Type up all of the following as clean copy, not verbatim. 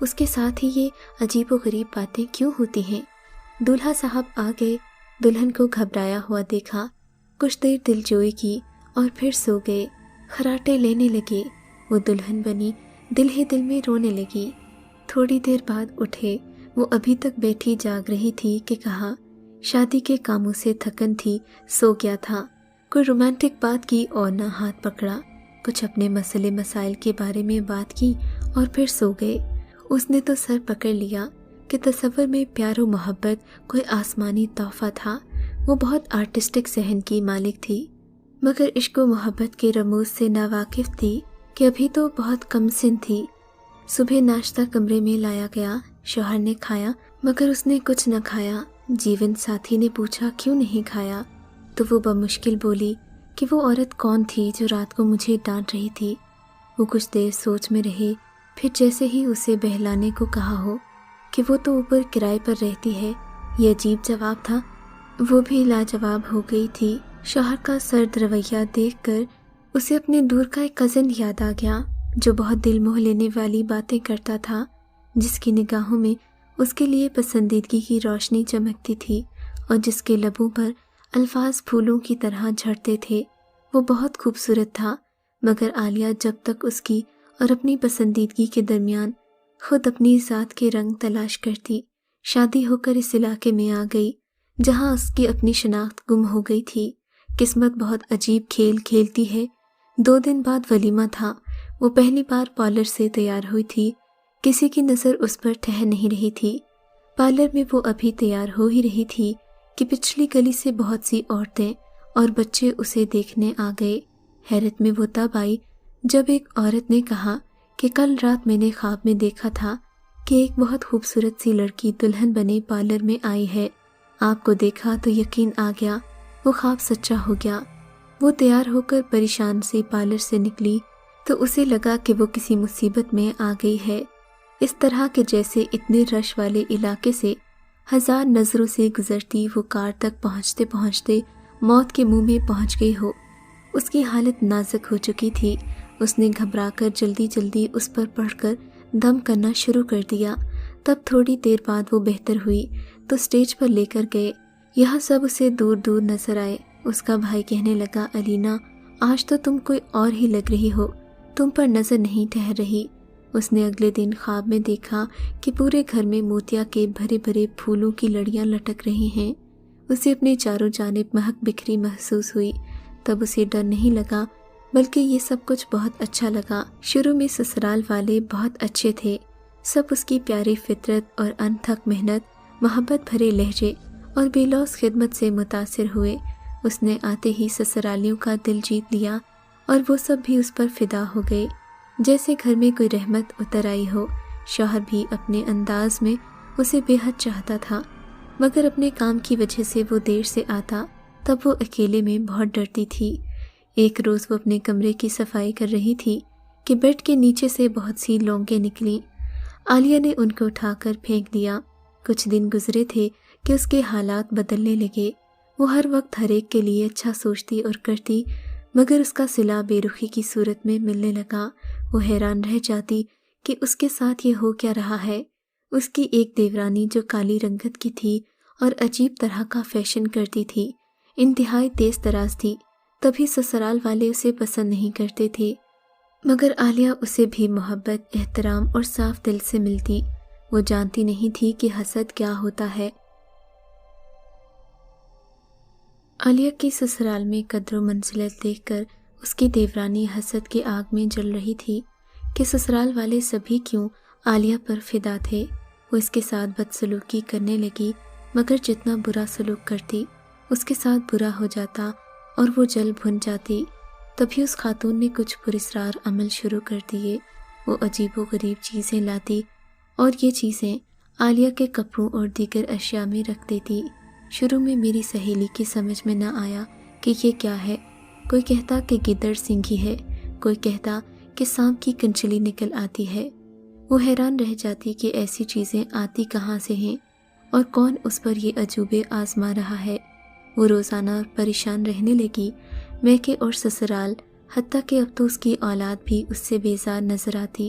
اس کے ساتھ ہی یہ عجیب و غریب باتیں کیوں ہوتی ہیں؟ دولہا صاحب آ گئے، دلہن کو گھبرایا ہوا دیکھا، کچھ دیر دلجوئی کی اور پھر سو گئے۔ خراٹے لینے لگے، وہ دلہن بنی دل ہی دل میں رونے لگی۔ تھوڑی دیر بعد اٹھے، وہ ابھی تک بیٹھی جاگ رہی تھی کہ کہا شادی کے کاموں سے تھکن تھی، سو گیا تھا۔ کوئی رومانٹک بات کی اور نہ ہاتھ پکڑا، کچھ اپنے مسئلے مسائل کے بارے میں بات کی اور پھر سو گئے۔ اس نے تو سر پکڑ لیا کہ تصور میں پیار و محبت کوئی آسمانی تحفہ تھا۔ وہ بہت آرٹسٹک ذہن کی مالک تھی، مگر عشق و محبت کے رموز سے ناواقف تھی کہ ابھی تو بہت کم سن تھی۔ صبح ناشتہ کمرے میں لایا گیا، شوہر نے کھایا مگر اس نے کچھ نہ کھایا۔ جیون ساتھی نے پوچھا کیوں نہیں کھایا، تو وہ بمشکل بولی کہ وہ عورت کون تھی جو رات کو مجھے ڈانٹ رہی تھی۔ وہ کچھ دیر سوچ میں رہے، پھر جیسے ہی اسے بہلانے کو کہا ہو کہ وہ تو اوپر کرائے پر رہتی ہے، یہ عجیب جواب تھا۔ وہ بھی لاجواب ہو گئی تھی۔ شوہر کا سرد رویہ دیکھ کر اسے اپنے دور کا ایک کزن یاد آ گیا جو بہت دل موہ لینے والی باتیں کرتا تھا، جس کی نگاہوں میں اس کے لیے پسندیدگی کی روشنی چمکتی تھی اور جس کے لبوں پر الفاظ پھولوں کی طرح جھڑتے تھے۔ وہ بہت خوبصورت تھا، مگر عالیہ جب تک اس کی اور اپنی پسندیدگی کے درمیان خود اپنی ذات کے رنگ تلاش کرتی، شادی ہو کر اس علاقے میں آ گئی جہاں اس کی اپنی شناخت گم ہو گئی تھی۔ قسمت بہت عجیب کھیل کھیلتی ہے۔ 2 دن بعد ولیمہ تھا۔ وہ پہلی بار پارلر سے تیار ہوئی تھی، کسی کی نظر اس پر ٹھہر نہیں رہی تھی۔ پارلر میں وہ ابھی تیار ہو ہی رہی تھی کہ پچھلی گلی سے بہت سی عورتیں اور بچے اسے دیکھنے آ گئے۔ حیرت میں وہ تب آئی جب ایک عورت نے کہا کہ کل رات میں نے خواب میں دیکھا تھا کہ ایک بہت خوبصورت سی لڑکی دلہن بنے پارلر میں آئی ہے۔ آپ کو دیکھا تو یقین آ گیا، وہ خواب سچا ہو گیا۔ وہ تیار ہو کر پریشان سے پارلر سے نکلی تو اسے لگا کہ وہ کسی مصیبت میں آ گئی ہے، اس طرح کہ جیسے اتنے رش والے علاقے سے 1000 نظروں سے گزرتی وہ کار تک پہنچتے پہنچتے موت کے منہ میں پہنچ گئی ہو۔ اس کی حالت نازک ہو چکی تھی۔ اس نے گھبرا کر جلدی جلدی اس پر پڑھ کر دم کرنا شروع کر دیا۔ تب تھوڑی دیر بعد وہ بہتر ہوئی تو سٹیج پر لے کر گئے۔ یہاں سب اسے دور دور نظر آئے۔ اس کا بھائی کہنے لگا، الینا آج تو تم کوئی اور ہی لگ رہی ہو، تم پر نظر نہیں ٹھہر رہی۔ اس نے اگلے دن خواب میں دیکھا کہ پورے گھر میں موتیا کے بھرے بھرے پھولوں کی لڑیاں لٹک رہی ہیں۔ اسے اپنے چاروں جانب مہک بکھری محسوس ہوئی۔ تب اسے ڈر نہیں لگا بلکہ یہ سب کچھ بہت اچھا لگا۔ شروع میں سسرال والے بہت اچھے تھے، سب اس کی پیاری فطرت اور انتھک محنت، محبت بھرے لہجے اور بے لوث خدمت سے متاثر ہوئے۔ اس نے آتے ہی سسرالیوں کا دل جیت لیا اور وہ سب بھی اس پر فدا ہو گئے، جیسے گھر میں کوئی رحمت اتر آئی ہو۔ شوہر بھی اپنے انداز میں اسے بے حد چاہتا تھا، مگر اپنے کام کی وجہ سے وہ دیر سے آتا، تب وہ اکیلے میں بہت ڈرتی تھی۔ ایک روز وہ اپنے کمرے کی صفائی کر رہی تھی کہ بیڈ کے نیچے سے بہت سی لونگیں نکلیں۔ عالیہ نے ان کو اٹھا کر پھینک دیا۔ کچھ دن گزرے تھے کہ اس کے حالات بدلنے لگے۔ وہ ہر وقت ہر ایک کے لیے اچھا سوچتی اور کرتی، مگر اس کا صلہ بے رخی کی صورت میں ملنے لگا۔ وہ حیران رہ جاتی کہ اس کے ساتھ یہ ہو کیا رہا ہے۔ اس کی ایک دیورانی جو کالی رنگت کی تھی اور عجیب طرح کا فیشن کرتی تھی، انتہائی تیز تراز تھی، تبھی سسرال والے اسے پسند نہیں کرتے تھے، مگر عالیہ اسے بھی محبت، احترام اور صاف دل سے ملتی۔ وہ جانتی نہیں تھی کہ حسد کیا ہوتا ہے۔ عالیہ کی سسرال میں قدر و منزلت دیکھ کر اس کی دیورانی حسد کی آگ میں جل رہی تھی کہ سسرال والے سبھی کیوں عالیہ پر فدا تھے۔ وہ اس کے ساتھ بدسلوکی کرنے لگی، مگر جتنا برا سلوک کرتی اس کے ساتھ برا ہو جاتا اور وہ جل بھن جاتی۔ تبھی اس خاتون نے کچھ پراسرار عمل شروع کر دیے۔ وہ عجیب و غریب چیزیں لاتی اور یہ چیزیں عالیہ کے کپڑوں اور دیگر اشیاء میں رکھ دیتی۔ شروع میں میری سہیلی کی سمجھ میں نہ آیا کہ یہ کیا ہے۔ کوئی کہتا کہ گدڑ سینگھی ہے، کوئی کہتا کہ سانپ کی کنچلی نکل آتی ہے۔ وہ حیران رہ جاتی کہ ایسی چیزیں آتی کہاں سے ہیں اور کون اس پر یہ عجوبے آزما رہا ہے۔ وہ روزانہ پریشان رہنے لگی۔ میکے اور سسرال، حتیٰ کہ اب تو اس کی اولاد بھی اس سے بیزار نظر آتی۔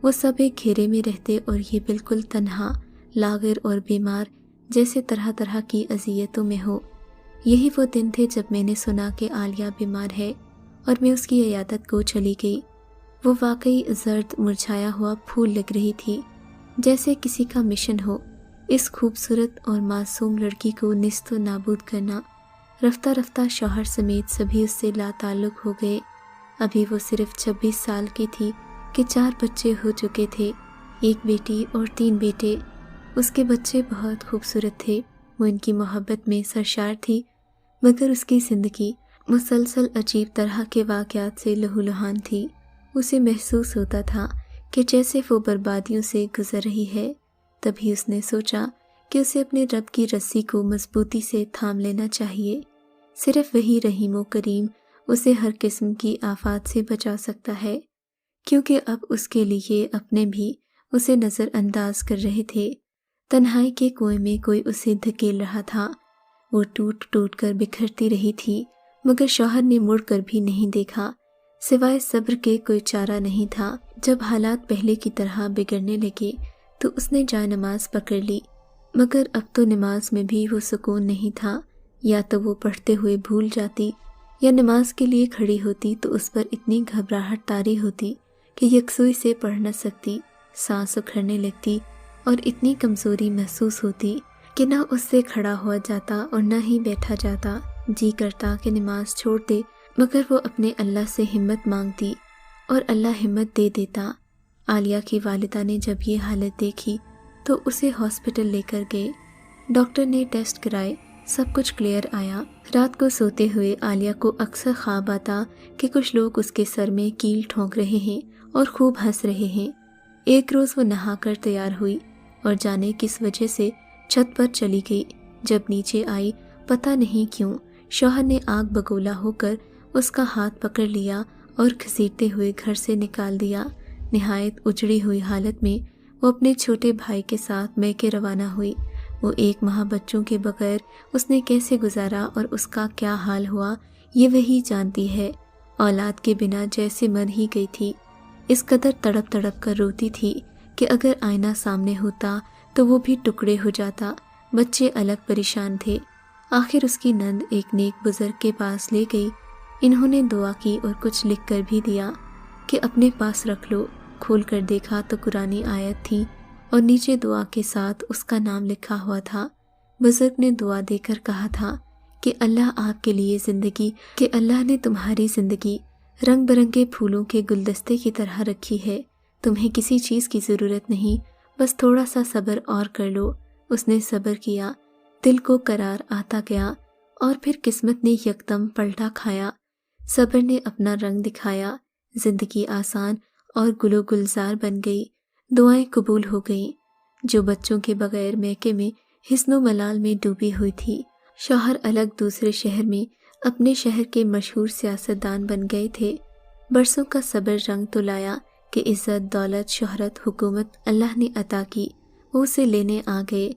وہ سب ایک گھیرے میں رہتے اور یہ بالکل تنہا، لاغر اور بیمار، جیسے طرح طرح کی اذیتوں میں ہو۔ یہی وہ دن تھے جب میں نے سنا کہ عالیہ بیمار ہے اور میں اس کی عیادت کو چلی گئی۔ وہ واقعی زرد مرجھایا ہوا پھول لگ رہی تھی، جیسے کسی کا مشن ہو اس خوبصورت اور معصوم لڑکی کو نیست و نابود کرنا۔ رفتہ رفتہ شوہر سمیت سبھی اس سے لا تعلق ہو گئے۔ ابھی وہ صرف 26 سال کی تھی کہ 4 بچے ہو چکے تھے، 1 بیٹی اور 3 بیٹے۔ اس کے بچے بہت خوبصورت تھے، وہ ان کی محبت میں سرشار تھی، مگر اس کی زندگی مسلسل عجیب طرح کے واقعات سے لہولہان تھی۔ اسے محسوس ہوتا تھا کہ جیسے وہ بربادیوں سے گزر رہی ہے۔ تبھی اس نے سوچا کہ اسے اپنے رب کی رسی کو مضبوطی سے تھام لینا چاہیے۔ صرف وہی رحیم و کریم اسے ہر قسم کی آفات سے بچا سکتا ہے، کیونکہ اب اس کے لیے اپنے بھی اسے نظر انداز کر رہے تھے۔ تنہائی کے کنویں میں کوئی اسے دھکیل رہا تھا، وہ ٹوٹ ٹوٹ کر بکھرتی رہی تھی، مگر شوہر نے مڑ کر بھی نہیں دیکھا۔ سوائے صبر کے کوئی چارہ نہیں تھا۔ جب حالات پہلے کی طرح بگڑنے لگے تو اس نے جائے نماز پکڑ لی، مگر اب تو نماز میں بھی وہ سکون نہیں تھا۔ یا تو وہ پڑھتے ہوئے بھول جاتی، یا نماز کے لیے کھڑی ہوتی تو اس پر اتنی گھبراہٹ طاری ہوتی کہ یکسوئی سے پڑھ نہ سکتی، سانس اکھڑنے لگتی اور اتنی کمزوری محسوس ہوتی کہ نہ اس سے کھڑا ہوا جاتا اور نہ ہی بیٹھا جاتا۔ جی کرتا کہ نماز چھوڑ دے، مگر وہ اپنے اللہ سے ہمت مانگتی اور اللہ ہمت دے دیتا۔ عالیہ کی والدہ نے جب یہ حالت دیکھی تو اسے ہاسپٹل لے کر گئے۔ ڈاکٹر نے ٹیسٹ کرائے، سب کچھ کلیئر آیا۔ رات کو سوتے ہوئے عالیہ کو اکثر خواب آتا کہ کچھ لوگ اس کے سر میں کیل ٹھونک رہے ہیں اور خوب ہنس رہے ہیں۔ ایک روز وہ نہا کر تیار ہوئی اور جانے کس وجہ سے چھت پر چلی گئی۔ جب نیچے آئی، پتہ نہیں کیوں شوہر نے آگ بگولا ہو کر اس کا ہاتھ پکڑ لیا اور گھسیٹتے ہوئے گھر سے نکال دیا۔ نہایت اجڑی ہوئی حالت میں وہ اپنے چھوٹے بھائی کے ساتھ میکے روانہ ہوئی۔ وہ 1 ماہ بچوں کے بغیر اس نے کیسے گزارا اور اس کا کیا حال ہوا، یہ وہی جانتی ہے۔ اولاد کے بنا جیسے مر ہی گئی تھی، اس قدر تڑپ تڑپ کر روتی تھی کہ اگر آئینہ سامنے ہوتا تو وہ بھی ٹکڑے ہو جاتا۔ بچے الگ پریشان تھے۔ آخر اس کی نند ایک نیک بزرگ کے پاس لے گئی۔ انہوں نے دعا کی اور کچھ لکھ کر بھی دیا کہ اپنے پاس رکھ لو۔ کھول کر دیکھا تو قرآنی آیت تھی اور نیچے دعا کے ساتھ اس کا نام لکھا ہوا تھا۔ بزرگ نے دعا دے کر کہا تھا کہ اللہ آپ کے لیے زندگی، کہ اللہ نے تمہاری زندگی رنگ برنگے پھولوں کے گلدستے کی طرح رکھی ہے۔ تمہیں کسی چیز کی ضرورت نہیں، بس تھوڑا سا صبر اور کر لو۔ اس نے صبر کیا، دل کو قرار آتا گیا اور پھر قسمت نے یکدم پلٹا کھایا۔ صبر نے اپنا رنگ دکھایا، زندگی آسان اور گل و گلزار بن گئی، دعائیں قبول ہو گئیں۔ جو بچوں کے بغیر میکے میں حزن و ملال میں ڈوبی ہوئی تھی، شوہر الگ دوسرے شہر میں اپنے شہر کے مشہور سیاستدان بن گئے تھے۔ برسوں کا صبر رنگ تو لایا کہ عزت، دولت، شہرت، حکومت اللہ نے عطا کی، وہ اسے لینے آ گئے۔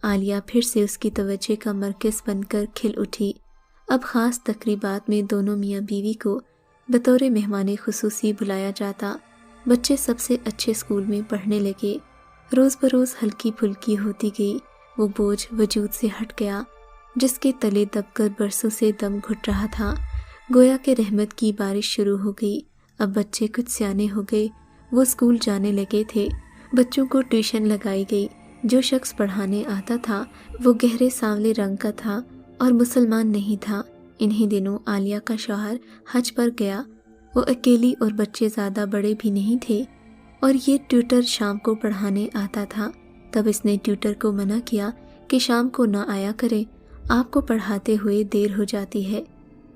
عالیہ پھر سے اس کی توجہ کا مرکز بن کر کھل اٹھی۔ اب خاص تقریبات میں دونوں میاں بیوی کو بطور مہمان خصوصی بلایا جاتا۔ بچے سب سے اچھے اسکول میں پڑھنے لگے، روز بروز ہلکی پھلکی ہوتی گئی۔ وہ بوجھ وجود سے ہٹ گیا جس کے تلے دب کر برسوں سے دم گھٹ رہا تھا۔ گویا کہ رحمت کی بارش شروع ہو گئی۔ اب بچے کچھ سیانے ہو گئے، وہ اسکول جانے لگے تھے۔ بچوں کو ٹیوشن لگائی گئی۔ جو شخص پڑھانے آتا تھا وہ گہرے سانولے رنگ کا تھا اور مسلمان نہیں تھا۔ انہی دنوں عالیہ کا شوہر حج پر گیا۔ وہ اکیلی اور بچے زیادہ بڑے بھی نہیں تھے، اور یہ ٹیوٹر شام کو پڑھانے آتا تھا۔ تب اس نے ٹیوٹر کو منع کیا کہ شام کو نہ آیا کرے، آپ کو پڑھاتے ہوئے دیر ہو جاتی ہے۔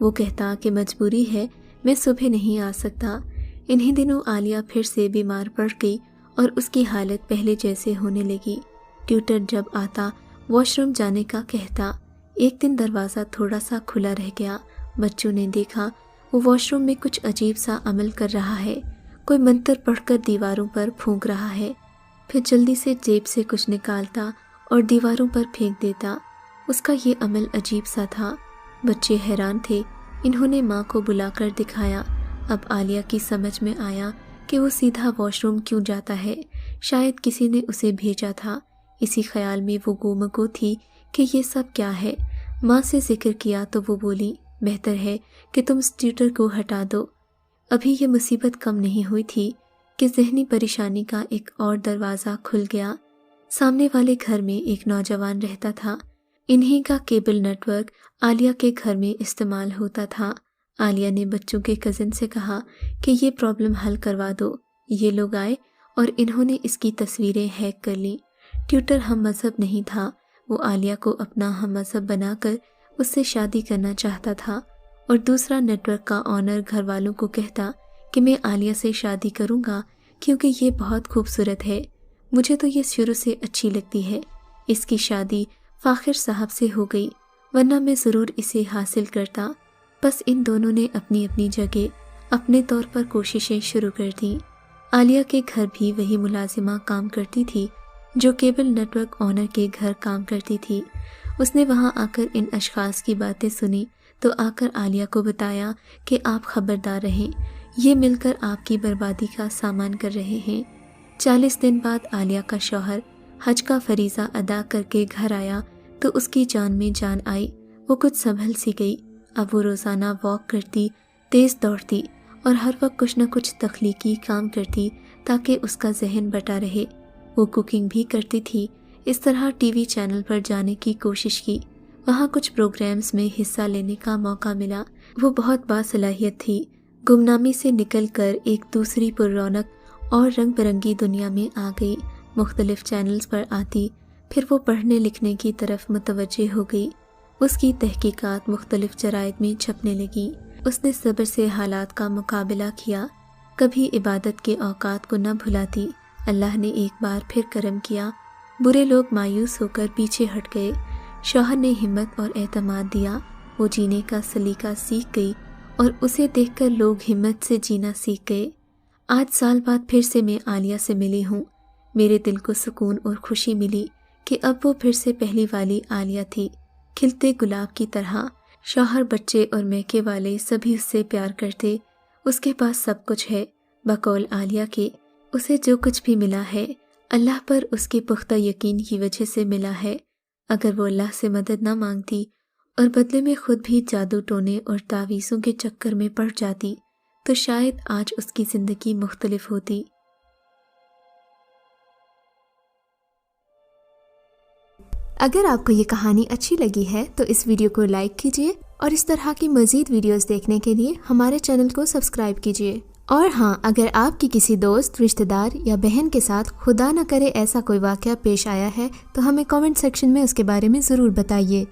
وہ کہتا کہ مجبوری ہے، میں صبح نہیں آ سکتا۔ انہی دنوں عالیہ پھر سے بیمار پڑ گئی اور اس کی حالت پہلے جیسے ہونے لگی۔ ٹیوٹر جب آتا واش روم جانے کا کہتا۔ ایک دن دروازہ تھوڑا سا کھلا رہ گیا۔ بچوں نے دیکھا وہ واش روم میں کچھ عجیب سا عمل کر رہا ہے، کوئی منتر پڑھ کر دیواروں پر پھونک رہا ہے، پھر جلدی سے جیب سے کچھ نکالتا اور دیواروں پر پھینک دیتا۔ اس کا یہ عمل عجیب سا تھا۔ بچے حیران تھے۔ انہوں نے ماں کو بلا کر دکھایا۔ اب عالیہ کی سمجھ میں آیا کہ وہ سیدھا واش روم کیوں جاتا ہے، شاید کسی نے اسے بھیجا تھا۔ اسی خیال میں وہ گو تھی کہ یہ سب کیا ہے۔ ماں سے ذکر کیا تو وہ بولی بہتر ہے کہ تم اس ٹیوٹر کو ہٹا دو۔ ابھی یہ مصیبت کم نہیں ہوئی تھی کہ ذہنی پریشانی کا ایک اور دروازہ کھل گیا۔ سامنے والے گھر میں ایک نوجوان رہتا تھا، انہی کا کیبل نیٹ ورک عالیہ کے گھر میں استعمال ہوتا تھا۔ عالیہ نے بچوں کے کزن سے کہا کہ یہ پرابلم حل کروا دو۔ یہ لوگ آئے اور انہوں نے اس کی تصویریں ہیک کر لیں۔ ٹیوٹر ہم مذہب نہیں تھا، وہ عالیہ کو اپنا ہم مذہب بنا کر اس سے شادی کرنا چاہتا تھا، اور دوسرا نیٹ ورک کا آنر گھر والوں کو کہتا کہ میں عالیہ سے شادی کروں گا کیونکہ یہ بہت خوبصورت ہے، مجھے تو یہ شروع سے اچھی لگتی ہے۔ اس کی شادی فاخر صاحب سے ہو گئی، ورنہ میں ضرور اسے حاصل کرتا۔ بس ان دونوں نے اپنی اپنی جگہ اپنے طور پر کوششیں شروع کر دیں۔ عالیہ کے گھر بھی وہی ملازمہ کام کرتی تھی جو کیبل نیٹ ورک آنر کے گھر کام کرتی تھی۔ اس نے وہاں آ کر ان اشخاص کی باتیں سنی تو آ کر عالیہ کو بتایا کہ آپ خبردار رہیں، یہ مل کر آپ کی بربادی کا سامان کر رہے ہیں۔ 40 دن بعد عالیہ کا شوہر حج کا فریضہ ادا کر کے گھر آیا تو اس کی جان میں جان آئی، وہ کچھ سنبھل سی گئی۔ اب وہ روزانہ واک کرتی، تیز دوڑتی اور ہر وقت کچھ نہ کچھ تخلیقی کام کرتی تاکہ اس کا ذہن بٹا رہے۔ وہ کوکنگ بھی کرتی تھی۔ اس طرح ٹی وی چینل پر جانے کی کوشش کی، وہاں کچھ پروگرامز میں حصہ لینے کا موقع ملا۔ وہ بہت باصلاحیت تھی، گمنامی سے نکل کر ایک دوسری پر رونق اور رنگ برنگی دنیا میں آ گئی۔ مختلف چینلز پر آتی، پھر وہ پڑھنے لکھنے کی طرف متوجہ ہو گئی۔ اس کی تحقیقات مختلف جرائد میں چھپنے لگیں۔ اس نے صبر سے حالات کا مقابلہ کیا، کبھی عبادت کے اوقات کو نہ بھلاتی۔ اللہ نے ایک بار پھر کرم کیا، برے لوگ مایوس ہو کر پیچھے ہٹ گئے۔ شوہر نے ہمت اور اعتماد دیا، وہ جینے کا سلیقہ سیکھ گئی اور اسے دیکھ کر لوگ ہمت سے جینا سیکھ گئے۔ آج سال بعد پھر سے میں عالیہ سے ملی ہوں۔ میرے دل کو سکون اور خوشی ملی کہ اب وہ پھر سے پہلی والی عالیہ تھی، کھلتے گلاب کی طرح۔ شوہر، بچے اور میکے والے سبھی اس سے پیار کرتے۔ اس کے پاس سب کچھ ہے، بقول عالیہ کے اسے جو کچھ بھی ملا ہے اللہ پر اس کے پختہ یقین کی وجہ سے ملا ہے۔ اگر وہ اللہ سے مدد نہ مانگتی اور بدلے میں خود بھی جادو ٹونے اور تعویذوں کے چکر میں پڑ جاتی تو شاید آج اس کی زندگی مختلف ہوتی۔ اگر آپ کو یہ کہانی اچھی لگی ہے تو اس ویڈیو کو لائک کیجیے اور اس طرح کی مزید ویڈیوز دیکھنے کے لیے ہمارے چینل کو سبسکرائب کیجیے۔ اور ہاں، اگر آپ کی کسی دوست، رشتہ دار یا بہن کے ساتھ خدا نہ کرے ایسا کوئی واقعہ پیش آیا ہے تو ہمیں کامنٹ سیکشن میں اس کے بارے میں ضرور بتائیے۔